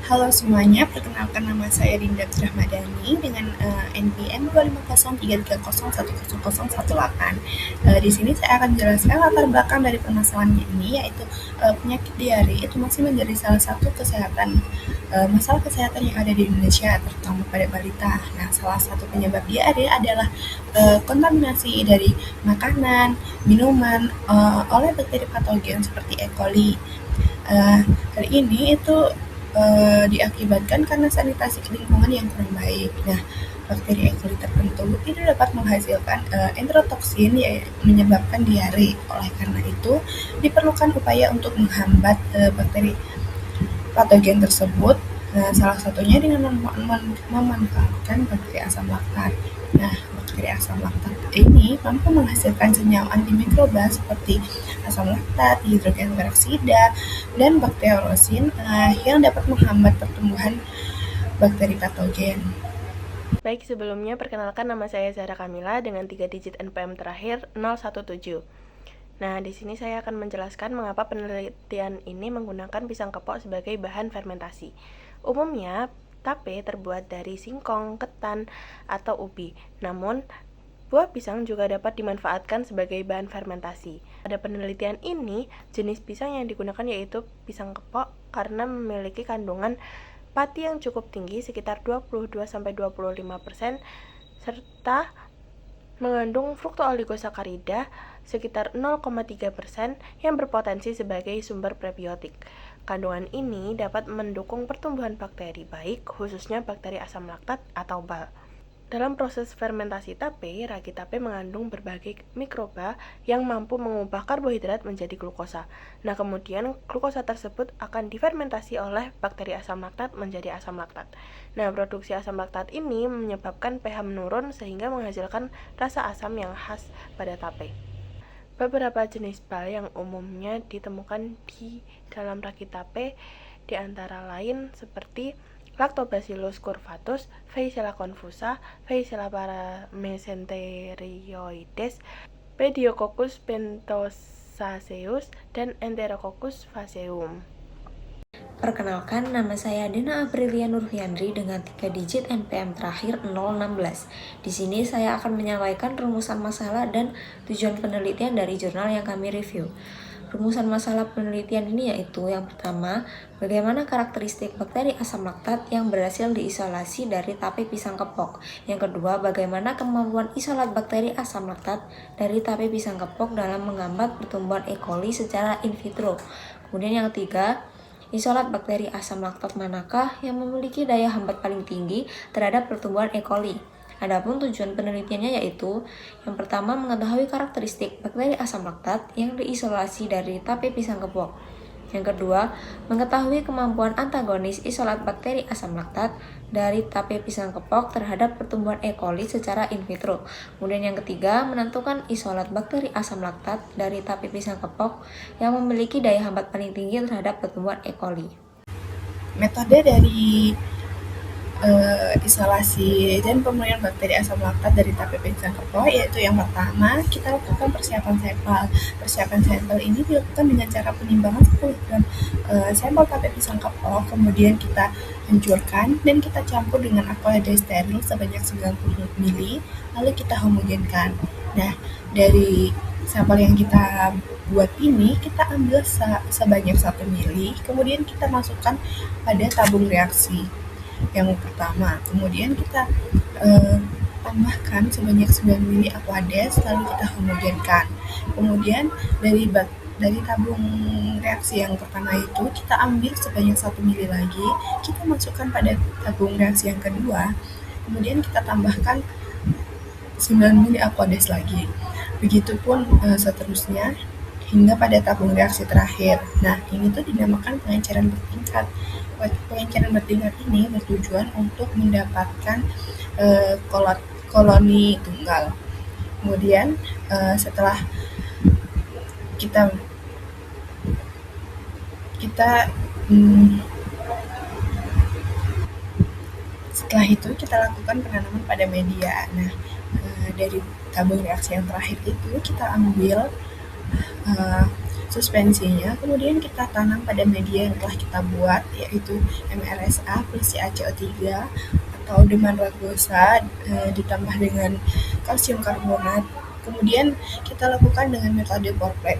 Halo semuanya, perkenalkan nama saya Dinda Rahmadani dengan NPM 25033010018. Di sini saya akan menjelaskan latar belakang dari permasalahan ini, yaitu penyakit diare itu masih menjadi salah satu masalah kesehatan yang ada di Indonesia, terutama pada balita. Nah, salah satu penyebab diare adalah kontaminasi dari makanan, minuman oleh bakteri patogen seperti E. coli. Hal ini itu diakibatkan karena sanitasi lingkungan yang kurang baik. Nah, bakteri E. coli tertentu itu dapat menghasilkan enterotoksin yang menyebabkan diare. Oleh karena itu, diperlukan upaya untuk menghambat bakteri patogen tersebut, salah satunya dengan memanfaatkan bakteri asam laktat. Nah, bakteri asam laktat ini mampu menghasilkan senyawa antimikroba seperti asam laktat, hidrogen peroksida, dan bakteriolosin yang dapat menghambat pertumbuhan bakteri patogen. Baik, sebelumnya perkenalkan nama saya Zahra Kamila dengan 3 digit NPM terakhir 017. Nah, di sini saya akan menjelaskan mengapa penelitian ini menggunakan pisang kepok sebagai bahan fermentasi. Umumnya, tape terbuat dari singkong, ketan, atau ubi. Namun, buah pisang juga dapat dimanfaatkan sebagai bahan fermentasi. Pada penelitian ini, jenis pisang yang digunakan yaitu pisang kepok karena memiliki kandungan pati yang cukup tinggi sekitar 22-25%, serta mengandung fruktooligosakarida sekitar 0,3% yang berpotensi sebagai sumber prebiotik. Kandungan ini dapat mendukung pertumbuhan bakteri baik, khususnya bakteri asam laktat atau BAL. Dalam proses fermentasi tape, ragi tape mengandung berbagai mikroba yang mampu mengubah karbohidrat menjadi glukosa. Nah, kemudian glukosa tersebut akan difermentasi oleh bakteri asam laktat menjadi asam laktat. Nah, produksi asam laktat ini menyebabkan pH menurun sehingga menghasilkan rasa asam yang khas pada tape. Beberapa jenis BAL yang umumnya ditemukan di dalam ragi tape di antara lain seperti Lactobacillus curvatus, Feicella confusa, Feicella paramesenterioides, Pediococcus pentossaceus, dan Enterococcus faecaeum. Perkenalkan, nama saya Dena Aprilia Nurfiandri dengan 3 digit NPM terakhir 016. Di sini saya akan menyampaikan rumusan masalah dan tujuan penelitian dari jurnal yang kami review. Rumusan masalah penelitian ini yaitu yang pertama, bagaimana karakteristik bakteri asam laktat yang berhasil diisolasi dari tape pisang kepok. Yang kedua, bagaimana kemampuan isolat bakteri asam laktat dari tape pisang kepok dalam menghambat pertumbuhan E. coli secara in vitro. Kemudian yang ketiga, isolat bakteri asam laktat manakah yang memiliki daya hambat paling tinggi terhadap pertumbuhan E. coli? Adapun tujuan penelitiannya yaitu yang pertama, mengetahui karakteristik bakteri asam laktat yang diisolasi dari tape pisang kepok. Yang kedua, mengetahui kemampuan antagonis isolat bakteri asam laktat dari tape pisang kepok terhadap pertumbuhan E. coli secara in vitro. Kemudian yang ketiga, menentukan isolat bakteri asam laktat dari tape pisang kepok yang memiliki daya hambat paling tinggi terhadap pertumbuhan E. coli. Metode dari isolasi dan pemulihan bakteri asam laktat dari tape pisang kepok, yaitu yang pertama, kita lakukan persiapan sampel. Persiapan sampel ini dilakukan dengan cara penimbangan 10 gram sampel tape pisang kepok, kemudian kita hancurkan dan kita campur dengan alkohol steril sebanyak 90 ml, lalu kita homogenkan. Nah, dari sampel yang kita buat ini, kita ambil sebanyak 1 ml, kemudian kita masukkan pada tabung reaksi yang pertama, kemudian kita tambahkan sebanyak 9 ml Aquades, lalu kita homogenkan. Kemudian dari tabung reaksi yang pertama itu kita ambil sebanyak 1 ml lagi, kita masukkan pada tabung reaksi yang kedua, kemudian kita tambahkan 9 ml Aquades lagi. Begitupun seterusnya hingga pada tabung reaksi terakhir. Nah, ini tuh dinamakan pengenceran bertingkat. Pengenceran bertingkat ini bertujuan untuk mendapatkan koloni tunggal. Kemudian setelah kita setelah itu kita lakukan penanaman pada media. Nah, dari tabung reaksi yang terakhir itu kita ambil suspensinya, kemudian kita tanam pada media yang telah kita buat, yaitu MRSA plus CaCO3 atau deman rugosa ditambah dengan kalsium karbonat. Kemudian kita lakukan dengan metode pour pack.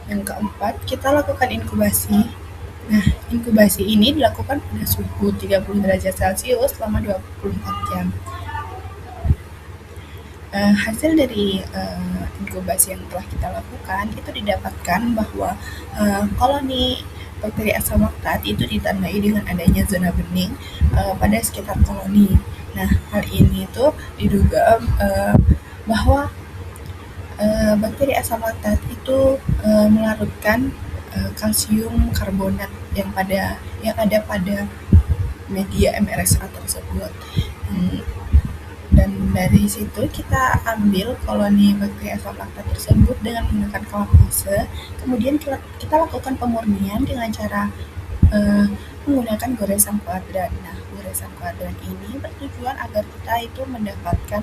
Yang keempat, kita lakukan inkubasi. Nah, inkubasi ini dilakukan pada suhu 30 derajat Celcius selama 24 jam. Hasil dari inkubasi yang telah kita lakukan itu didapatkan bahwa koloni bakteri asam laktat itu ditandai dengan adanya zona bening pada sekitar koloni. Nah, hal ini itu diduga bahwa bakteri asam laktat itu melarutkan kalsium karbonat yang ada pada media MRSA tersebut. Dan dari situ kita ambil koloni bakteri asam laktat tersebut dengan menggunakan kalapase. Kemudian kita lakukan pemurnian dengan cara menggunakan goresan kuadrat. Nah, goresan kuadrat ini bertujuan agar kita itu mendapatkan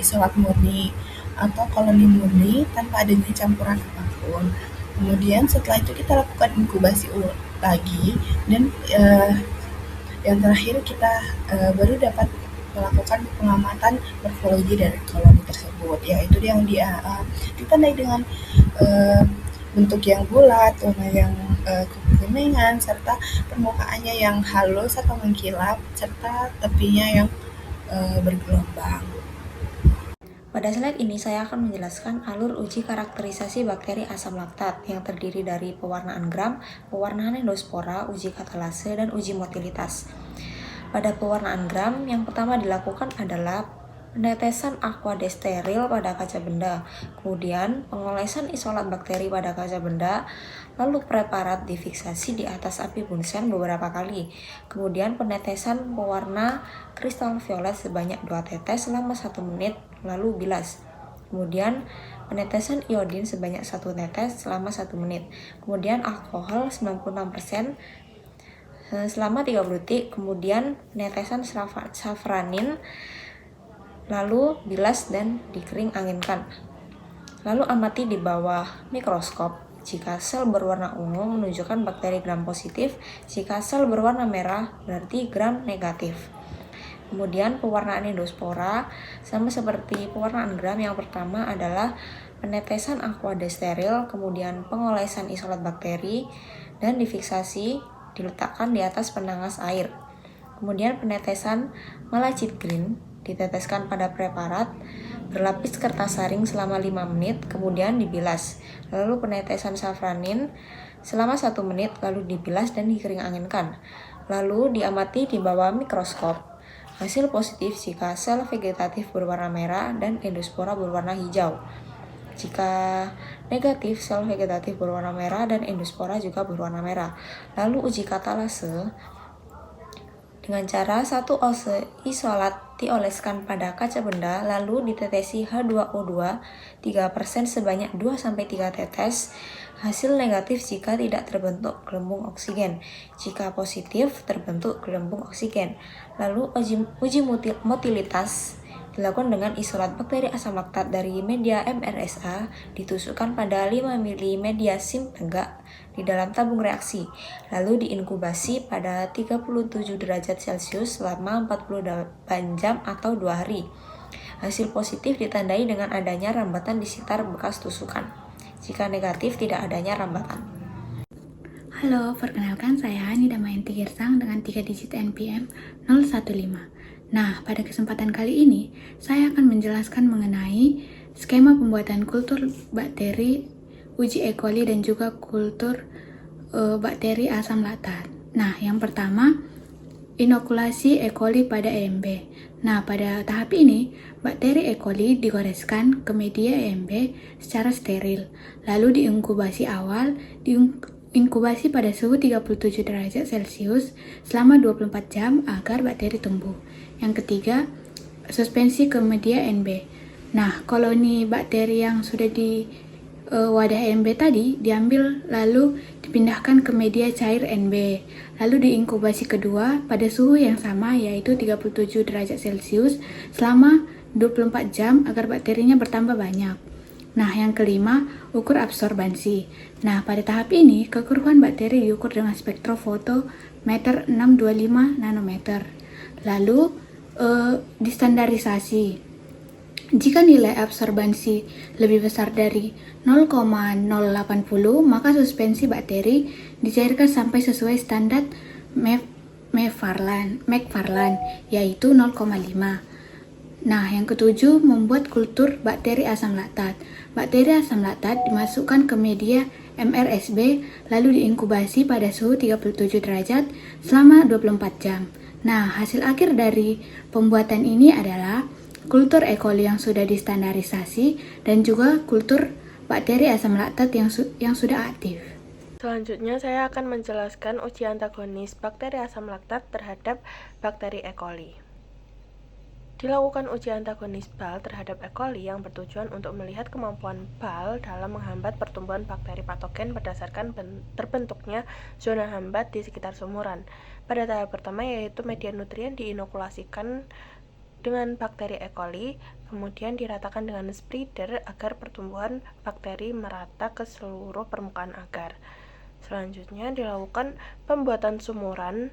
isolat murni atau koloni murni tanpa adanya campuran apapun. Kemudian setelah itu kita lakukan inkubasi lagi, dan yang terakhir kita baru dapat melakukan pengamatan morfologi dari koloni tersebut, yaitu yang ditandai dengan bentuk yang bulat, warna yang kekuningan, serta permukaannya yang halus atau mengkilap, serta tepinya yang bergelombang. Pada slide ini saya akan menjelaskan alur uji karakterisasi bakteri asam laktat yang terdiri dari pewarnaan gram, pewarnaan endospora, uji katalase, dan uji motilitas. Pada pewarnaan gram, yang pertama dilakukan adalah penetesan aqua desteril pada kaca benda, kemudian pengolesan isolat bakteri pada kaca benda, lalu preparat difiksasi di atas api bunsen beberapa kali, kemudian penetesan pewarna kristal violet sebanyak 2 tetes selama 1 menit, lalu bilas. Kemudian penetesan iodin sebanyak 1 tetes selama 1 menit, kemudian alkohol 96% selama 30 detik, kemudian penetesan safranin, lalu bilas dan dikering anginkan. Lalu amati di bawah mikroskop. Jika sel berwarna ungu menunjukkan bakteri gram positif, jika sel berwarna merah berarti gram negatif. Kemudian pewarnaan endospora sama seperti pewarnaan gram. Yang pertama adalah penetesan aqua desteril, kemudian pengolesan isolat bakteri, dan difiksasi diletakkan di atas penangas air. Kemudian penetesan malachite green diteteskan pada preparat, berlapis kertas saring selama 5 menit, kemudian dibilas. Lalu penetesan safranin selama 1 menit, lalu dibilas dan dikering anginkan. Lalu diamati di bawah mikroskop. Hasil positif jika sel vegetatif berwarna merah dan endospora berwarna hijau. Jika negatif, sel vegetatif berwarna merah dan endospora juga berwarna merah. Lalu uji katalase dengan cara 1 ounce isolat dioleskan pada kaca benda, lalu ditetesi H2O2 3% sebanyak 2-3 tetes. Hasil negatif jika tidak terbentuk gelembung oksigen, jika positif terbentuk gelembung oksigen. Lalu uji motilitas dilakukan dengan isolat bakteri asam laktat dari media MRSA ditusukkan pada 5 ml media SIM tegak di dalam tabung reaksi, lalu diinkubasi pada 37 derajat Celcius selama 48 jam atau 2 hari. Hasil positif ditandai dengan adanya rambatan di sekitar bekas tusukan. Jika negatif, tidak adanya rambatan. Halo, perkenalkan saya Hani Damayanti Girsang dengan 3 digit NPM 015. Nah, pada kesempatan kali ini, saya akan menjelaskan mengenai skema pembuatan kultur bakteri, uji E. coli, dan juga kultur bakteri asam laktat. Nah, yang pertama, inokulasi E. coli pada EMB. Nah, pada tahap ini, bakteri E. coli digoreskan ke media EMB secara steril, lalu diinkubasi awal, inkubasi pada suhu 37 derajat Celcius selama 24 jam agar bakteri tumbuh. Yang ketiga, suspensi ke media NB. Nah, koloni bakteri yang sudah di wadah NB tadi diambil lalu dipindahkan ke media cair NB. Lalu diinkubasi kedua pada suhu yang sama, yaitu 37 derajat Celcius selama 24 jam agar bakterinya bertambah banyak. Nah, yang kelima, ukur absorbansi. Nah, pada tahap ini, kekeruhan bakteri diukur dengan spektrofotometer 625 nanometer. Lalu, distandarisasi. Jika nilai absorbansi lebih besar dari 0,080, maka suspensi bakteri dicairkan sampai sesuai standar McFarland, yaitu 0,5. Nah, yang ketujuh, membuat kultur bakteri asam laktat. Bakteri asam laktat dimasukkan ke media MRSB, lalu diinkubasi pada suhu 37 derajat selama 24 jam. Nah, hasil akhir dari pembuatan ini adalah kultur E. coli yang sudah distandarisasi dan juga kultur bakteri asam laktat yang sudah aktif. Selanjutnya saya akan menjelaskan uji antagonis bakteri asam laktat terhadap bakteri E. coli. Dilakukan uji antagonis BAL terhadap E. coli yang bertujuan untuk melihat kemampuan BAL dalam menghambat pertumbuhan bakteri patogen berdasarkan terbentuknya zona hambat di sekitar sumuran. Pada tahap pertama yaitu media nutrien diinokulasikan dengan bakteri E. coli, kemudian diratakan dengan spreader agar pertumbuhan bakteri merata ke seluruh permukaan agar. Selanjutnya dilakukan pembuatan sumuran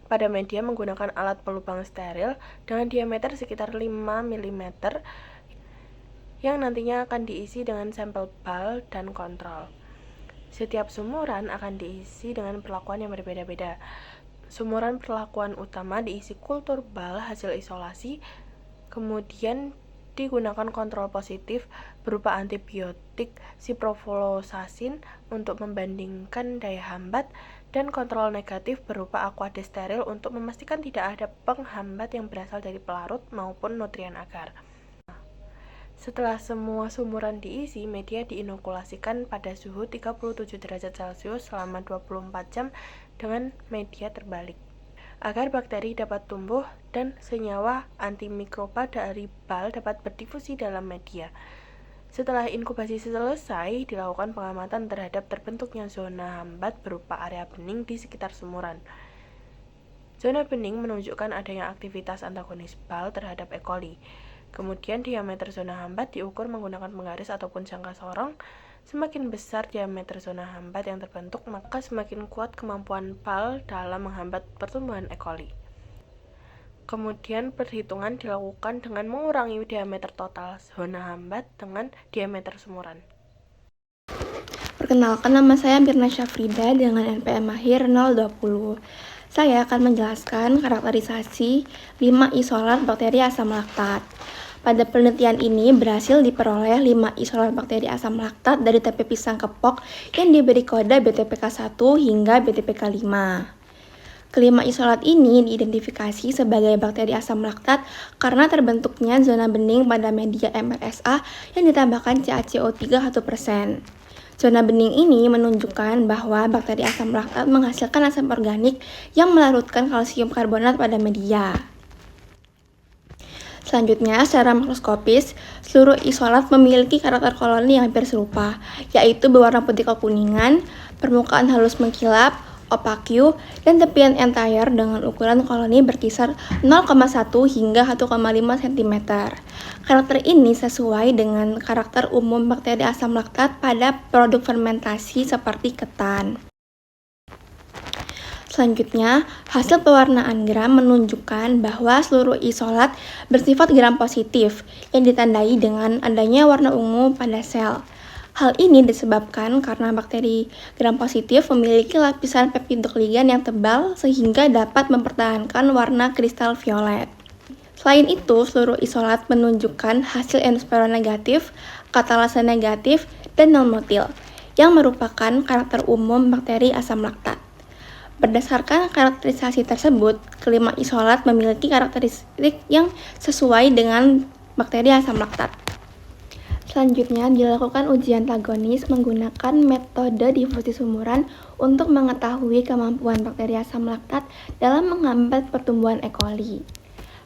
pada media menggunakan alat pelubang steril dengan diameter sekitar 5 mm yang nantinya akan diisi dengan sampel BAL dan kontrol. Setiap sumuran akan diisi dengan perlakuan yang berbeda-beda. Sumuran perlakuan utama diisi kultur BAL hasil isolasi, kemudian digunakan kontrol positif berupa antibiotik ciprofloxacin untuk membandingkan daya hambat, dan kontrol negatif berupa aquade steril untuk memastikan tidak ada penghambat yang berasal dari pelarut maupun nutrien agar. Setelah semua sumuran diisi, media diinokulasikan pada suhu 37 derajat Celcius selama 24 jam dengan media terbalik, agar bakteri dapat tumbuh dan senyawa antimikroba dari BAL dapat berdifusi dalam media. Setelah inkubasi selesai, dilakukan pengamatan terhadap terbentuknya zona hambat berupa area bening di sekitar sumuran. Zona bening menunjukkan adanya aktivitas antagonis BAL terhadap E. coli. Kemudian diameter zona hambat diukur menggunakan penggaris ataupun jangka sorong. Semakin besar diameter zona hambat yang terbentuk, maka semakin kuat kemampuan BAL dalam menghambat pertumbuhan E. coli. Kemudian perhitungan dilakukan dengan mengurangi diameter total zona hambat dengan diameter sumuran. Perkenalkan, nama saya Mirna Syafrida dengan NPM Mahir 020. Saya akan menjelaskan karakterisasi 5 isolat bakteri asam laktat. Pada penelitian ini berhasil diperoleh 5 isolat bakteri asam laktat dari TP pisang kepok yang diberi kode BTPK1 hingga BTPK5. Kelima isolat ini diidentifikasi sebagai bakteri asam laktat karena terbentuknya zona bening pada media MRSA yang ditambahkan CaCO3 1%. Zona bening ini menunjukkan bahwa bakteri asam laktat menghasilkan asam organik yang melarutkan kalsium karbonat pada media. Selanjutnya, secara makroskopis, seluruh isolat memiliki karakter koloni yang hampir serupa, yaitu berwarna putih kekuningan, permukaan halus mengkilap, opaque, dan tepian entire dengan ukuran koloni berkisar 0,1 hingga 1,5 cm. Karakter ini sesuai dengan karakter umum bakteri asam laktat pada produk fermentasi seperti ketan. Selanjutnya, hasil pewarnaan gram menunjukkan bahwa seluruh isolat bersifat gram positif yang ditandai dengan adanya warna ungu pada sel. Hal ini disebabkan karena bakteri gram positif memiliki lapisan peptidoglican yang tebal sehingga dapat mempertahankan warna kristal violet. Selain itu, seluruh isolat menunjukkan hasil endosporan negatif, katalase negatif, dan non-motil, yang merupakan karakter umum bakteri asam laktat. Berdasarkan karakterisasi tersebut, kelima isolat memiliki karakteristik yang sesuai dengan bakteri asam laktat. Selanjutnya, dilakukan uji antagonis menggunakan metode difusi sumuran untuk mengetahui kemampuan bakteri asam laktat dalam menghambat pertumbuhan E. coli.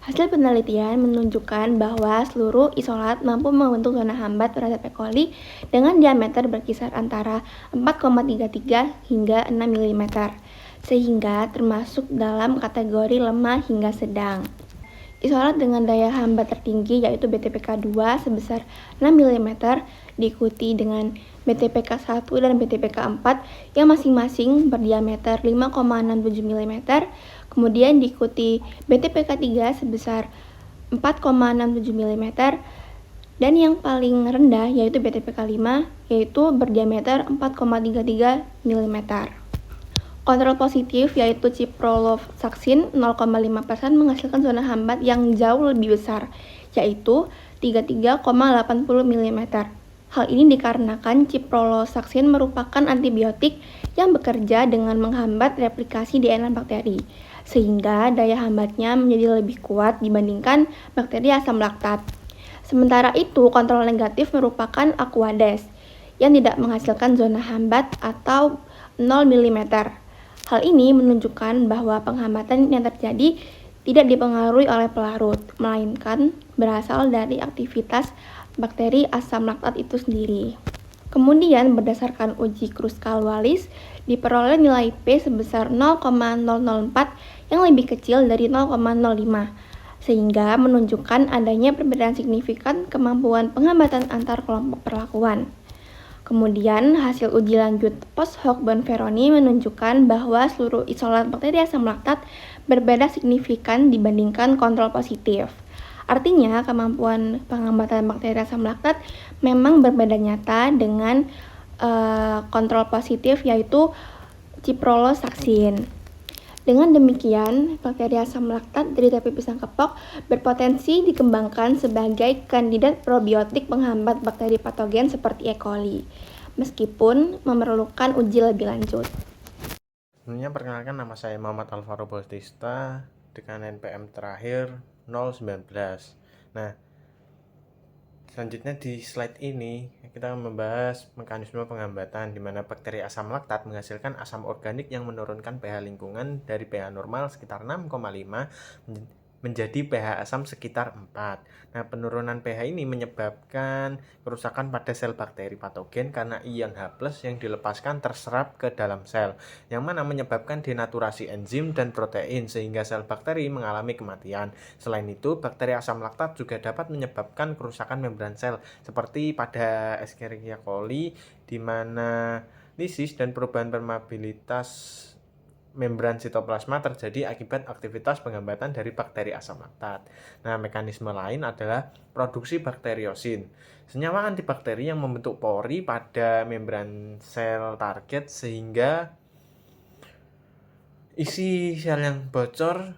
Hasil penelitian menunjukkan bahwa seluruh isolat mampu membentuk zona hambat terhadap E. coli dengan diameter berkisar antara 4,33 hingga 6 mm, sehingga termasuk dalam kategori lemah hingga sedang. Isolat dengan daya hambat tertinggi yaitu BTPK2 sebesar 6 mm diikuti dengan BTPK1 dan BTPK4 yang masing-masing berdiameter 5,67 mm, kemudian diikuti BTPK3 sebesar 4,67 mm, dan yang paling rendah yaitu BTPK5 yaitu berdiameter 4,33 mm. Kontrol positif yaitu ciprofloxacin 0,5% menghasilkan zona hambat yang jauh lebih besar, yaitu 33,80 mm. Hal ini dikarenakan ciprofloxacin merupakan antibiotik yang bekerja dengan menghambat replikasi DNA bakteri, sehingga daya hambatnya menjadi lebih kuat dibandingkan bakteri asam laktat. Sementara itu, kontrol negatif merupakan Aquades yang tidak menghasilkan zona hambat atau 0 mm. Hal ini menunjukkan bahwa penghambatan yang terjadi tidak dipengaruhi oleh pelarut, melainkan berasal dari aktivitas bakteri asam laktat itu sendiri. Kemudian berdasarkan uji Kruskal-Wallis diperoleh nilai P sebesar 0,004 yang lebih kecil dari 0,05, sehingga menunjukkan adanya perbedaan signifikan kemampuan penghambatan antar kelompok perlakuan. Kemudian hasil uji lanjut post hoc Bonferroni menunjukkan bahwa seluruh isolat bakteri asam laktat berbeda signifikan dibandingkan kontrol positif. Artinya, kemampuan penghambatan bakteri asam laktat memang berbeda nyata dengan kontrol positif yaitu ciprofloxacin. Dengan demikian, bakteri asam laktat dari TP pisang kepok berpotensi dikembangkan sebagai kandidat probiotik penghambat bakteri patogen seperti E. coli, meskipun memerlukan uji lebih lanjut. Sebelumnya perkenalkan, nama saya Muhammad Alvaro Bautista dengan NPM terakhir 019. Nah, selanjutnya di slide ini kita akan membahas mekanisme penghambatan di mana bakteri asam laktat menghasilkan asam organik yang menurunkan pH lingkungan dari pH normal sekitar 6,5 menjadi pH asam sekitar 4. Nah, penurunan pH ini menyebabkan kerusakan pada sel bakteri patogen karena ion H+ yang dilepaskan terserap ke dalam sel, yang mana menyebabkan denaturasi enzim dan protein sehingga sel bakteri mengalami kematian. Selain itu, bakteri asam laktat juga dapat menyebabkan kerusakan membran sel seperti pada Escherichia coli, di mana lisis dan perubahan permeabilitas membran sitoplasma terjadi akibat aktivitas penghambatan dari bakteri asam laktat. Nah, mekanisme lain adalah produksi bakteriosin, senyawa antibakteri yang membentuk pori pada membran sel target sehingga isi sel bocor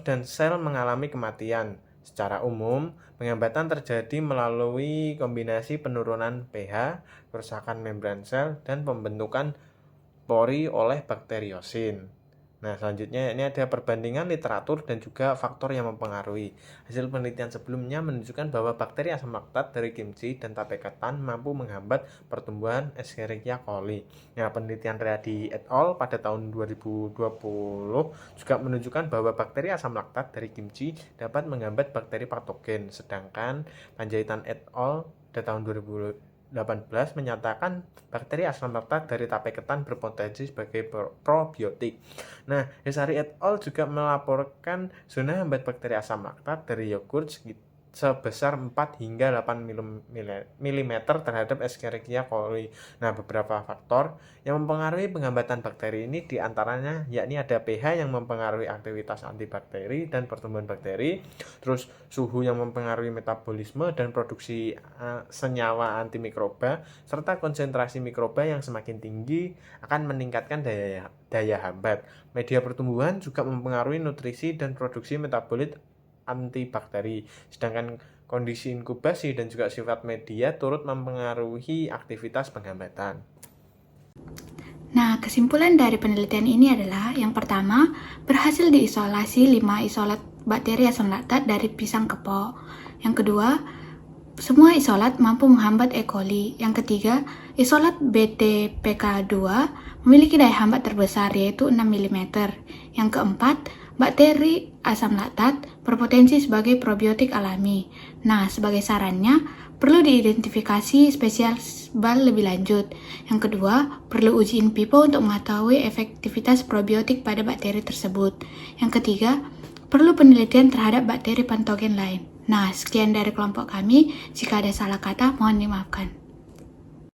dan sel mengalami kematian. Secara umum, penghambatan terjadi melalui kombinasi penurunan pH, kerusakan membran sel, dan pembentukan pori oleh bakteriosin. Nah, selanjutnya ini ada perbandingan literatur dan juga faktor yang mempengaruhi. Hasil penelitian sebelumnya menunjukkan bahwa bakteri asam laktat dari kimchi dan tape ketan mampu menghambat pertumbuhan Escherichia coli. Nah, penelitian Ready et al. Pada tahun 2020 juga menunjukkan bahwa bakteri asam laktat dari kimchi dapat menghambat bakteri patogen, sedangkan Panjaitan et al. Pada tahun 2018 menyatakan bakteri asam laktat dari tape ketan berpotensi sebagai probiotik. Nah, Desari et al. Juga melaporkan zona hambat bakteri asam laktat dari yogurt sebesar 4 hingga 8 mm terhadap Escherichia coli. Nah, beberapa faktor yang mempengaruhi penghambatan bakteri ini diantaranya yakni ada pH yang mempengaruhi aktivitas antibakteri dan pertumbuhan bakteri, terus suhu yang mempengaruhi metabolisme dan produksi senyawa antimikroba, serta konsentrasi mikroba yang semakin tinggi akan meningkatkan daya hambat. Media pertumbuhan juga mempengaruhi nutrisi dan produksi metabolit antibakteri, sedangkan kondisi inkubasi dan juga sifat media turut mempengaruhi aktivitas penghambatan. Nah, kesimpulan dari penelitian ini adalah yang pertama, berhasil diisolasi 5 isolat bakteri asam laktat dari pisang kepok. Yang kedua, semua isolat mampu menghambat E. coli. Yang ketiga, isolat BTPK2 memiliki daya hambat terbesar yaitu 6 mm. Yang keempat, bakteri asam laktat berpotensi sebagai probiotik alami. Nah, sebagai sarannya, perlu diidentifikasi spesies bal lebih lanjut. Yang kedua, perlu uji in vivo untuk mengetahui efektivitas probiotik pada bakteri tersebut. Yang ketiga, perlu penelitian terhadap bakteri patogen lain. Nah, sekian dari kelompok kami. Jika ada salah kata, mohon dimaafkan.